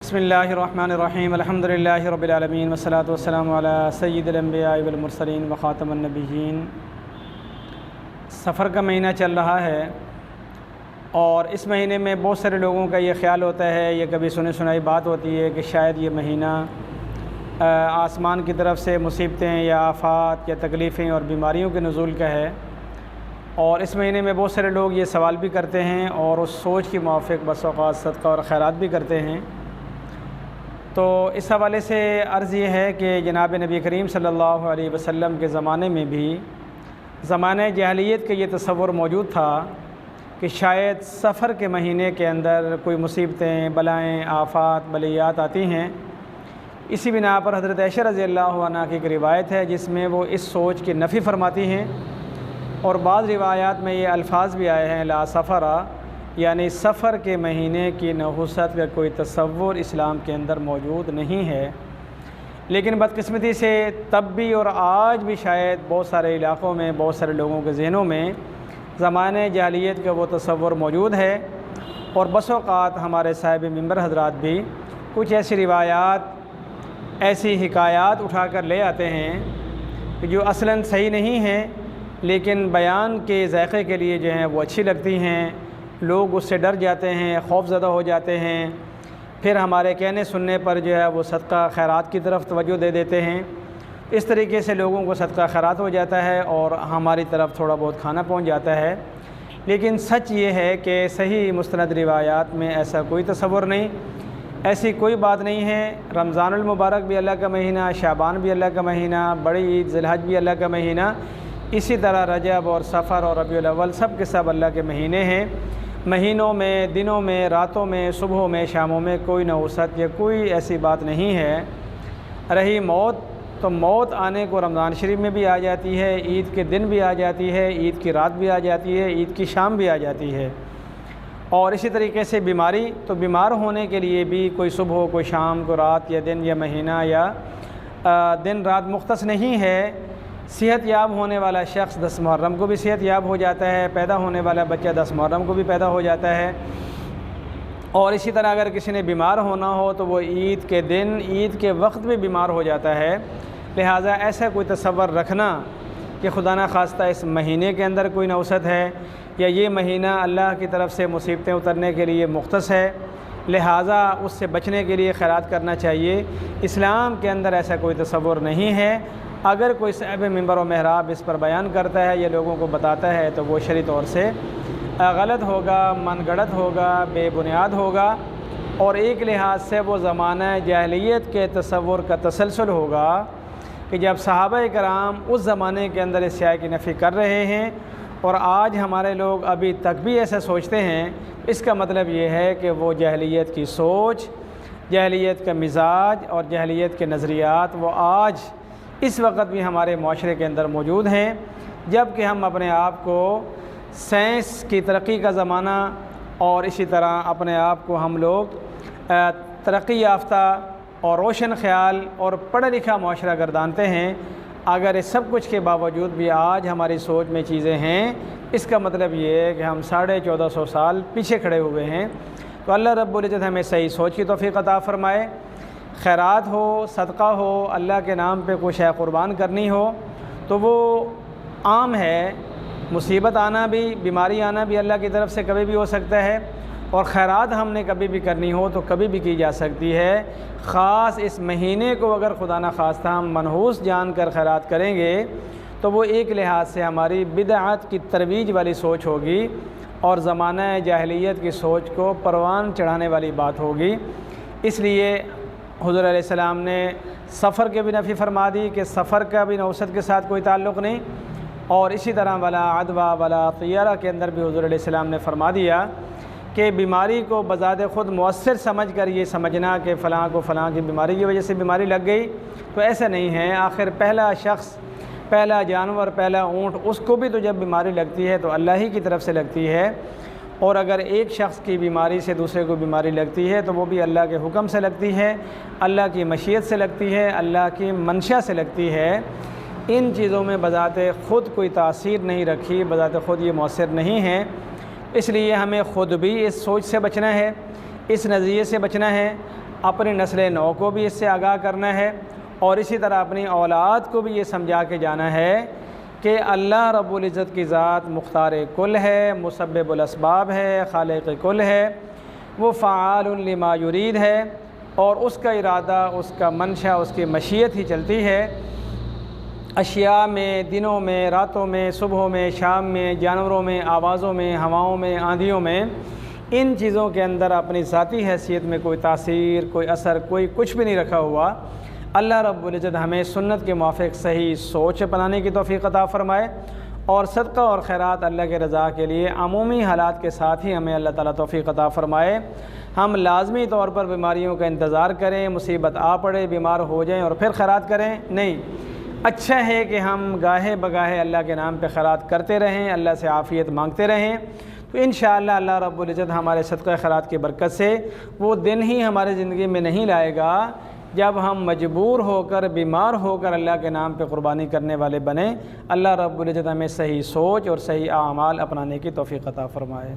बिस्मिल्लाहिर्रहमानिर्रहीम अल्हम्दुलिल्लाहि रब्बिल आलमीन वस्सलातु वस्सलामु अला सय्यिदिल अंबिया'i वल मुरसलीन व खातमुन नबिय्यीन। सफ़र का महीना चल रहा है और इस महीने में बहुत सारे लोगों का ये ख्याल होता है, ये कभी सुनी सुनाई बात होती है कि शायद ये महीना आसमान की तरफ से मुसीबतें या आफ़ात या तकलीफ़ें और बीमारियों के नुज़ूल का है। और इस महीने में बहुत सारे लोग ये सवाल भी करते हैं और उस सोच के मुवाफ़िक़ बस औक़ात सदका और खैरात भी करते हैं। तो इस हवाले से अर्ज़ ये है कि जनाब नबी करीम सल्लल्लाहु अलैहि वसल्लम के ज़माने में भी ज़माने जahलियत के ये तसव्वुर मौजूद था कि शायद सफ़र के महीने के अंदर कोई मुसीबतें, बलाएँ, आफ़ात, बलियात आती हैं। इसी बिना पर हज़रत आयशा रज़ियल्लाहु अन्हा की एक रिवायत है जिसमें वो इस सोच की नफ़ी फरमाती हैं और बाज़ रिवायात में ये अल्फाज भी आए हैं ला सफ़रा, यानी सफ़र के महीने की नहुसत का कोई तसव्वुर इस्लाम के अंदर मौजूद नहीं है। लेकिन बदकिस्मती से तब भी और आज भी शायद बहुत सारे इलाक़ों में, बहुत सारे लोगों के ज़हनों में ज़माने जahलियत का वो तसव्वुर मौजूद है। और बस औक़ात हमारे साहिब मिंबर हज़रात भी कुछ ऐसी रिवायात, ऐसी हिकायात उठा कर ले आते हैं कि जो असलन सही नहीं हैं, लेकिन बयान के ज़ायक़े के लिए जो हैं वो अच्छी लगती हैं। लोग उससे डर जाते हैं, खौफज़दा हो जाते हैं, फिर हमारे कहने सुनने पर जो है वो सदका खैरात की तरफ तवज्जो दे देते हैं। इस तरीके से लोगों को सदका खैरात हो जाता है और हमारी तरफ थोड़ा बहुत खाना पहुंच जाता है। लेकिन सच ये है कि सही मुस्तनद रिवायात में ऐसा कोई तसव्वुर नहीं, ऐसी कोई बात नहीं है। रमज़ानुल मुबारक भी अल्लाह का महीना, शाबान भी अल्लाह का महीना, बड़ी ईद ज़िलहज भी अल्लाह का महीना, इसी तरह रजब और सफ़र और रबीउल अव्वल सब के सब अल्लाह के महीने हैं। महीनों में, दिनों में, रातों में, सुबहों में, शामों में कोई नहुसत या कोई ऐसी बात नहीं है। रही मौत, तो मौत आने को रमज़ान शरीफ में भी आ जाती है, ईद के दिन भी आ जाती है, ईद की रात भी आ जाती है, ईद की शाम भी आ जाती है। और इसी तरीके से बीमारी, तो बीमार होने के लिए भी कोई सुबह, कोई शाम, कोई रात या दिन या महीना या दिन रात मुख्तस नहीं है। सेहत याब होने वाला शख्स 10 मुहर्रम को भी सेहत याब हो जाता है, पैदा होने वाला बच्चा 10 मुहर्रम को भी पैदा हो जाता है। और इसी तरह अगर किसी ने बीमार होना हो तो वो ईद के दिन, ईद के वक्त भी बीमार हो जाता है। लिहाजा ऐसा कोई तसव्वुर रखना कि खुदा न खास्ता इस महीने के अंदर कोई नौसत है या ये महीना अल्लाह की तरफ से मुसीबतें उतरने के लिए मुख्तस है, लिहाजा उससे बचने के लिए खैरात करना चाहिए, इस्लाम के अंदर ऐसा कोई तसव्वुर नहीं है। अगर कोई साहिब मिंबर व महराब इस पर बयान करता है या लोगों को बताता है तो वो शरई तौर से गलत होगा, मनगढ़ंत होगा, बेबुनियाद होगा और एक लिहाज से वो ज़माना जahलियत के तसव्वुर का तसलसल होगा कि जब सहाबा कराम उस ज़माने के अंदर इस शाय की नफ़ी कर रहे हैं और आज हमारे लोग अभी तक भी ऐसा सोचते हैं। इसका मतलब ये है कि वो जahलियत की सोच, जahलियत का मिजाज और जahलियत के नज़रियात वो आज इस वक्त भी हमारे माशरे के अंदर मौजूद हैं। जबकि हम अपने आप को साइंस की तरक्की का ज़माना और इसी तरह अपने आप को हम लोग तरक्की याफ्ता और रोशन ख्याल और पढ़ा लिखा माशरा गर्दानते हैं। अगर इस सब कुछ के बावजूद भी आज हमारी सोच में चीज़ें हैं, इसका मतलब ये है कि हम 1450 साल पीछे खड़े हुए हैं। तो अल्लाह रब्बुल इज़्ज़त हमें सही सोच की तौफ़ीक़ अता फ़रमाए। खैरात हो, सदका हो, अल्लाह के नाम पे कुछ है क़ुरबान करनी हो तो वो आम है। मुसीबत आना भी, बीमारी आना भी अल्लाह की तरफ से कभी भी हो सकता है और खैरात हमने कभी भी करनी हो तो कभी भी की जा सकती है। ख़ास इस महीने को अगर खुदा न खास्ता हम मनहूस जान कर खैरात करेंगे तो वो एक लिहाज से हमारी बिदअत की तरवीज वाली सोच होगी और ज़माना जahलियत की सोच को परवान चढ़ाने वाली बात होगी। इसलिए हुज़ूर अलैहिस्सलाम ने सफ़र के भी नफ़ी फरमा दी कि सफ़र का भी नौसत के साथ कोई ताल्लुक़ नहीं। और इसी तरह वला अदवा वला तियारा के अंदर भी हुज़ूर अलैहिस्सलाम ने फरमा दिया कि बीमारी को बज़ात ख़ुद मुअस्सिर समझ कर ये समझना कि फ़लाँ को फ़लाँ की बीमारी की वजह से बीमारी लग गई, तो ऐसा नहीं है। आखिर पहला शख्स, पहला जानवर, पहला ऊँट, उसको भी तो जब बीमारी लगती है तो अल्लाह ही की तरफ से लगती है। और अगर एक शख्स की बीमारी से दूसरे को बीमारी लगती है तो वो भी अल्लाह के हुक्म से लगती है, अल्लाह की मशीयत से लगती है, अल्लाह की मंशा से लगती है। इन चीज़ों में बज़ात ख़ुद कोई तासीर नहीं रखी, बज़ात ख़ुद ये मौसर नहीं है। इसलिए हमें ख़ुद भी इस सोच से बचना है, इस नज़रिए से बचना है। अपनी नस्ल नौ को भी इससे आगाह करना है और इसी तरह अपनी औलाद को भी ये समझा के जाना है कि अल्लाह रब्बुल इज़्ज़त की ज़ात मुख्तार कुल है, मुसब्बिबुल अस्बाब है, खालिक़ कुल है, वो फ़आलुन लिमा युरीद है और उसका इरादा, उसका मंशा, उसकी मशीयत ही चलती है। अशिया में, दिनों में, रातों में, सुबह में, शाम में, जानवरों में, आवाज़ों में, हवाओं में, आंधियों में, इन चीज़ों के अंदर अपनी ज़ाती हैसियत में कोई तासीर, कोई असर, कोई कुछ भी नहीं रखा हुआ। अल्लाह रब्बुल इज़्ज़त हमें सुन्नत के मुवाफ़िक़ सही सोच अपनाने की तौफ़ीक़ अता फ़रमाए और सदका और खैरात अल्लाह के रज़ा के लिए अमूमी हालात के साथ ही हमें अल्लाह ताला तौफ़ीक़ अता फ़रमाए। हम लाज़मी तौर पर बीमारियों का इंतज़ार करें, मुसीबत आ पड़े, बीमार हो जाएं और फिर खैरात करें, नहीं। अच्छा है कि हम गाहे बगाहे अल्लाह के नाम पे खैरात करते रहें, अल्लाह से आफ़ियत मांगते रहें, तो इंशाअल्लाह अल्लाह रब्बुल इज़्ज़त हमारे सदका खैरात की बरकत से वो दिन ही हमारे ज़िंदगी में नहीं लाएगा जब हम मजबूर होकर, बीमार होकर अल्लाह के नाम पे क़ुरबानी करने वाले बने। अल्लाह रब्बुल इज़्ज़त हमें सही सोच और सही आमाल अपनाने की तौफ़ीक़ अता फ़रमाए।